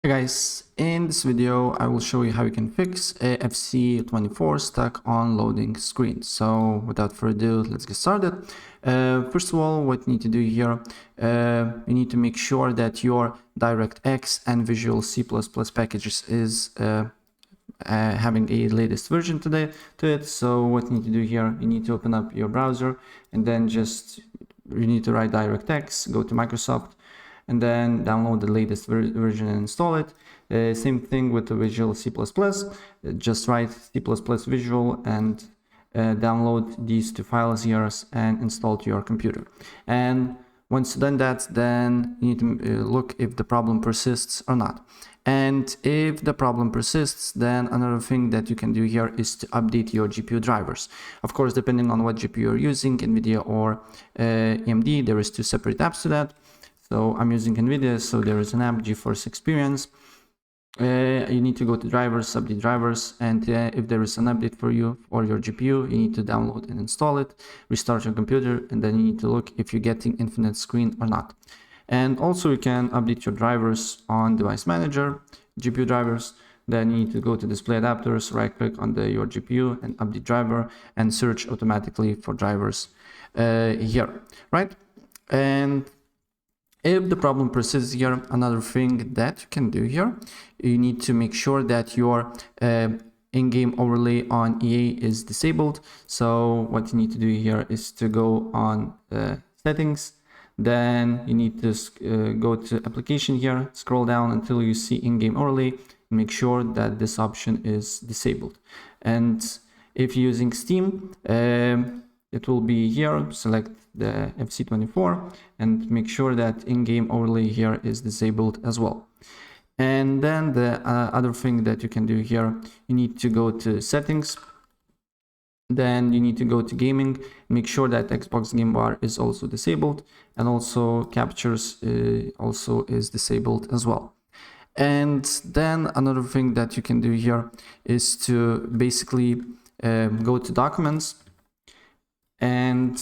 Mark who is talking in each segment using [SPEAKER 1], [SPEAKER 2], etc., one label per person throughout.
[SPEAKER 1] Hey guys, in this video I will show you how you can fix a FC24 stuck on loading screen. So without further ado, let's get started. First of all, what you need to do here, you need to make sure that your DirectX and Visual C++ packages is having a latest version to it. So what you need to do here, you need to open up your browser and then you need to write DirectX, go to Microsoft, and then download the latest version and install it. Same thing with the Visual C++, just write C++ Visual and download these two files here and install to your computer. And once you've done that, then you need to look if the problem persists or not. And if the problem persists, then another thing that you can do here is to update your GPU drivers. Of course, depending on what GPU you're using, NVIDIA or AMD, there is two separate apps to that. So I'm using NVIDIA, so there is an app, GeForce Experience. You need to go to drivers, update drivers, and if there is an update for you or your GPU, you need to download and install it, restart your computer, and then you need to look if you're getting infinite screen or not. And also you can update your drivers on Device Manager, GPU drivers. Then you need to go to Display Adapters, right click on your GPU and update driver and search automatically for drivers here, right? And if the problem persists here, another thing that you can do here, you need to make sure that your in-game overlay on EA is disabled. So what you need to do here is to go on settings, then you need to go to application here, scroll down until you see in-game overlay, make sure that this option is disabled. And if you're using Steam, it will be here, select the FC24 and make sure that in-game overlay here is disabled as well. And then the other thing that you can do here, you need to go to settings, then you need to go to gaming, make sure that Xbox Game Bar is also disabled, and also captures also is disabled as well. And then another thing that you can do here is to basically go to documents, and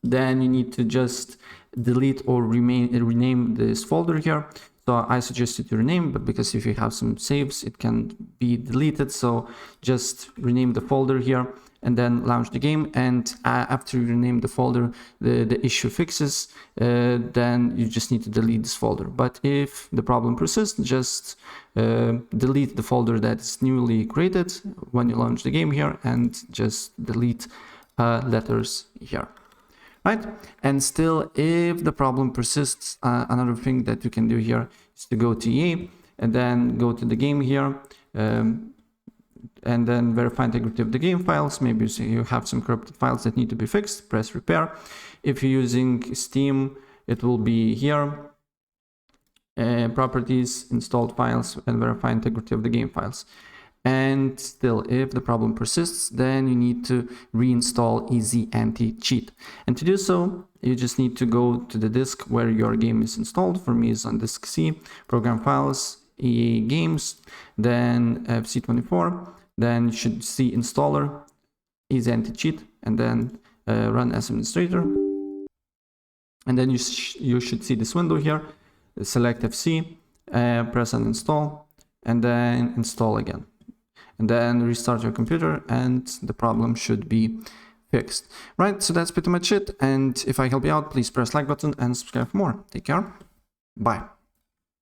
[SPEAKER 1] then you need to just delete or rename this folder here. So I suggest you to rename, but because if you have some saves, it can be deleted. So just rename the folder here and then launch the game. And after you rename the folder, the issue fixes, then you just need to delete this folder. But if the problem persists, just delete the folder that's newly created when you launch the game here and just delete letters here. Right? And still, if the problem persists, another thing that you can do here is to go to EA and then go to the game here and then verify integrity of the game files. Maybe you have some corrupted files that need to be fixed, press repair. If you're using Steam, it will be here, properties, installed files, and verify integrity of the game files. And still, if the problem persists, then you need to reinstall Easy Anti-Cheat. And to do so, you just need to go to the disk where your game is installed. For me, it's on disk C, Program Files, EA Games, then FC24. Then you should see Installer, Easy Anti-Cheat, and then run as administrator. And then you should see this window here. Select FC, press Uninstall, and then install again. And then restart your computer and the problem should be fixed. Right, so that's pretty much it. And if I help you out, please press like button and subscribe for more. Take care. Bye.